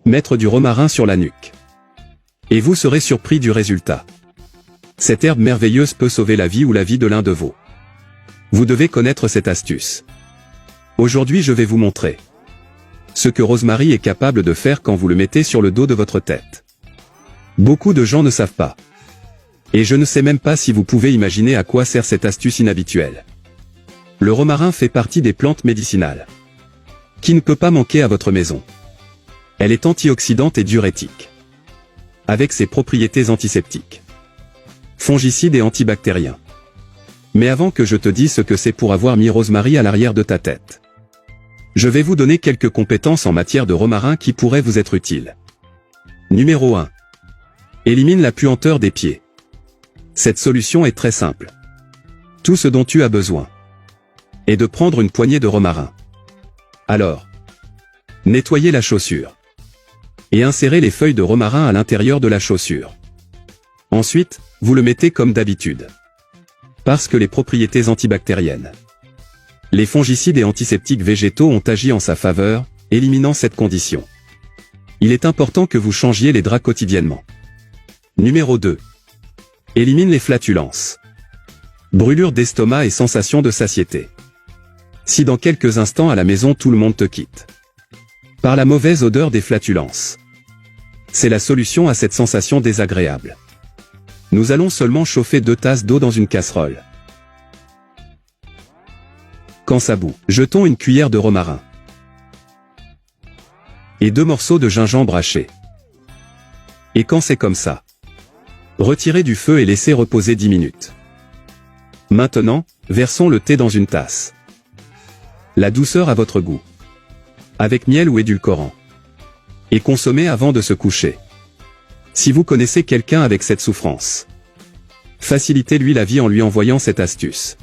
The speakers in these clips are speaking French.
Mettre du romarin sur la nuque. Et vous serez surpris du résultat. Cette herbe merveilleuse peut sauver la vie ou la vie de l'un de vous. Vous devez connaître cette astuce. Aujourd'hui je vais vous montrer ce que Rosemary est capable de faire quand vous le mettez sur le dos de votre tête. Beaucoup de gens ne savent pas. Et je ne sais même pas si vous pouvez imaginer à quoi sert cette astuce inhabituelle. Le romarin fait partie des plantes médicinales qui ne peut pas manquer à votre maison. Elle est antioxydante et diurétique, avec ses propriétés antiseptiques, fongicides et antibactériens. Mais avant que je te dise ce que c'est pour avoir mis Rosemary à l'arrière de ta tête, je vais vous donner quelques compétences en matière de romarin qui pourraient vous être utiles. Numéro 1. Élimine la puanteur des pieds. Cette solution est très simple. Tout ce dont tu as besoin est de prendre une poignée de romarin. Alors, nettoyez la chaussure et insérez les feuilles de romarin à l'intérieur de la chaussure. Ensuite, vous le mettez comme d'habitude. Parce que les propriétés antibactériennes, les fongicides et antiseptiques végétaux ont agi en sa faveur, éliminant cette condition. Il est important que vous changiez les draps quotidiennement. Numéro 2. Élimine les flatulences. Brûlure d'estomac et sensation de satiété. Si dans quelques instants à la maison tout le monde te quitte par la mauvaise odeur des flatulences, c'est la solution à cette sensation désagréable. Nous allons seulement chauffer 2 tasses d'eau dans une casserole. Quand ça bout, jetons une cuillère de romarin et 2 morceaux de gingembre haché. Et quand c'est comme ça, retirez du feu et laissez reposer 10 minutes. Maintenant, versons le thé dans une tasse. La douceur à votre goût, avec miel ou édulcorant, et consommez avant de se coucher. Si vous connaissez quelqu'un avec cette souffrance, facilitez-lui la vie en lui envoyant cette astuce.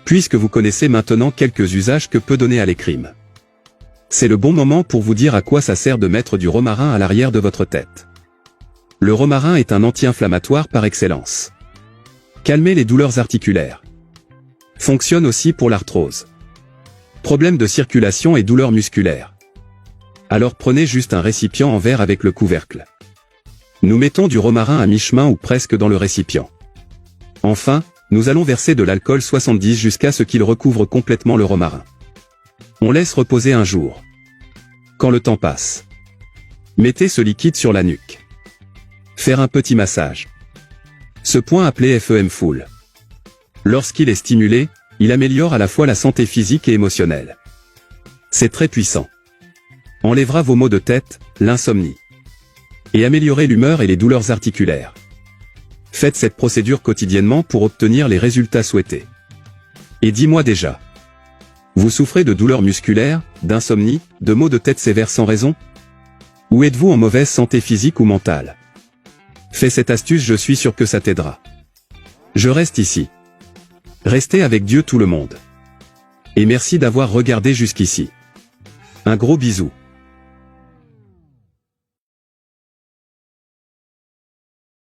Puisque vous connaissez maintenant quelques usages que peut donner à l'écrime, c'est le bon moment pour vous dire à quoi ça sert de mettre du romarin à l'arrière de votre tête. Le romarin est un anti-inflammatoire par excellence. Calmer les douleurs articulaires. Fonctionne aussi pour l'arthrose. Problème de circulation et douleurs musculaires. Alors prenez juste un récipient en verre avec le couvercle. Nous mettons du romarin à mi-chemin ou presque dans le récipient. Enfin, nous allons verser de l'alcool 70 jusqu'à ce qu'il recouvre complètement le romarin. On laisse reposer un jour. Quand le temps passe, mettez ce liquide sur la nuque. Faire un petit massage. Ce point appelé FEM Full. Lorsqu'il est stimulé, il améliore à la fois la santé physique et émotionnelle. C'est très puissant. Enlèvera vos maux de tête, l'insomnie. Et améliorer l'humeur et les douleurs articulaires. Faites cette procédure quotidiennement pour obtenir les résultats souhaités. Et dis-moi déjà, vous souffrez de douleurs musculaires, d'insomnie, de maux de tête sévères sans raison? Ou êtes-vous en mauvaise santé physique ou mentale? Fais cette astuce, je suis sûr que ça t'aidera. Je reste ici. Restez avec Dieu tout le monde. Et merci d'avoir regardé jusqu'ici. Un gros bisou.